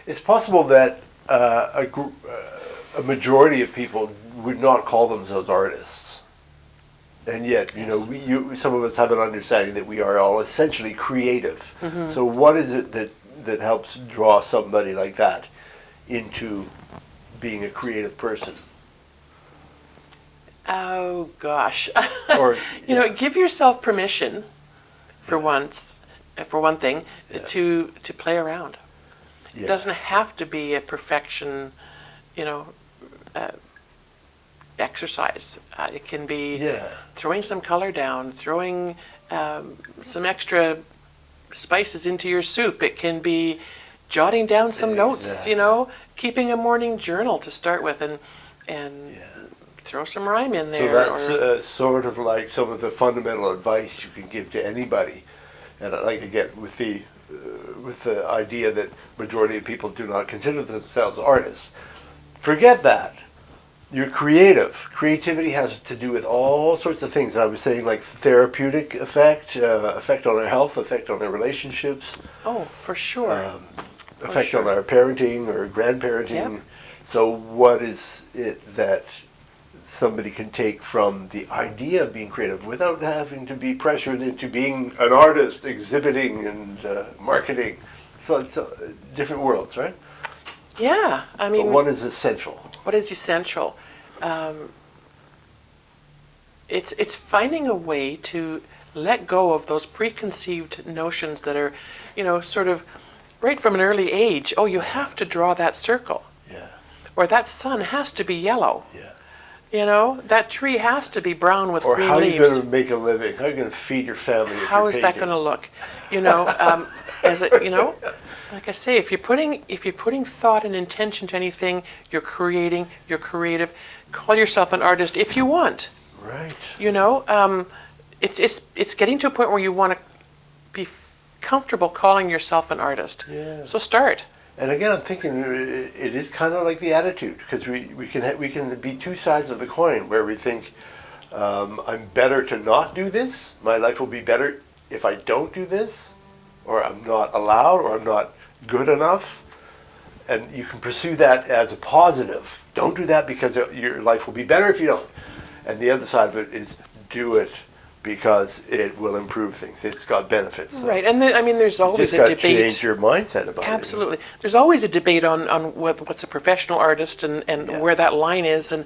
It's possible that a majority of people would not call themselves artists, and yet, you know, some of us have an understanding that we are all essentially creative. Mm-hmm. So, what is it that helps draw somebody like that into being a creative person? Oh gosh, Or you know, give yourself permission for once, for one thing, to play around. It doesn't have to be a perfection, you know, exercise. It can be throwing some color down, throwing some extra spices into your soup. It can be jotting down some notes, you know, keeping a morning journal to start with, and throw some rhyme in there. So that's sort of like some of the fundamental advice you can give to anybody. And I like, again, with the idea that majority of people do not consider themselves artists. Forget that. You're creative. Creativity has to do with all sorts of things. I was saying, like therapeutic effect, effect on our health, effect on our relationships. Oh, for sure. Effect on our parenting or grandparenting. Yep. So what is it that somebody can take from the idea of being creative without having to be pressured into being an artist, exhibiting and marketing? So it's different worlds, right? Yeah, I mean... But one is essential. What is essential? It's finding a way to let go of those preconceived notions that are, you know, sort of right from an early age. Oh, you have to draw that circle. Yeah. Or that sun has to be yellow. Yeah. You know, that tree has to be brown with green leaves. Or how are you going to make a living? How are you going to feed your family? How is that going to look? You know, as it, you know, like I say, if you're putting thought and intention to anything, you're creating, you're creative. Call yourself an artist if you want. Right. You know, it's getting to a point where you want to be comfortable calling yourself an artist. Yeah. So start. And again, I'm thinking it is kind of like the attitude, because we can be two sides of the coin, where we think I'm better to not do this. My life will be better if I don't do this, or I'm not allowed, or I'm not good enough. And you can pursue that as a positive. Don't do that because your life will be better if you don't. And the other side of it is do it because it will improve things. It's got benefits. So right, and I mean, there's always a debate. You just got to change your mindset about it. Absolutely. There's always a debate on what's a professional artist and where that line is, and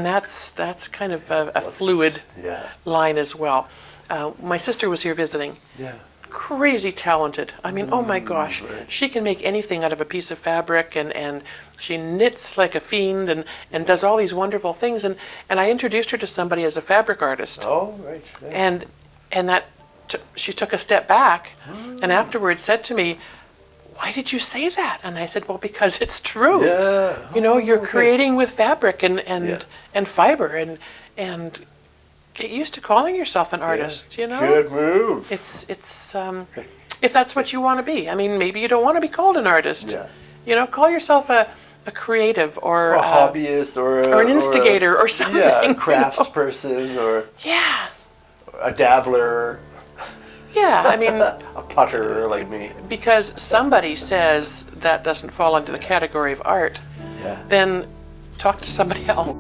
that's kind of a fluid line as well. My sister was here visiting. Yeah. Crazy talented. I mean, oh my gosh, she can make anything out of a piece of fabric, and she knits like a fiend and does all these wonderful things. And I introduced her to somebody as a fabric artist. Oh, right. And that she took a step back and afterwards said to me, "Why did you say that?" And I said, "Well, because it's true. Yeah. You know, you're creating with fabric and fiber and get used to calling yourself an artist, you know? Good move. It's if that's what you want to be. I mean, maybe you don't want to be called an artist. Yeah. You know, call yourself a creative or a hobbyist or an instigator or something. Yeah, a craftsperson or a dabbler. Yeah, I mean... a putter like me. Because somebody says that doesn't fall into the category of art, then talk to somebody else.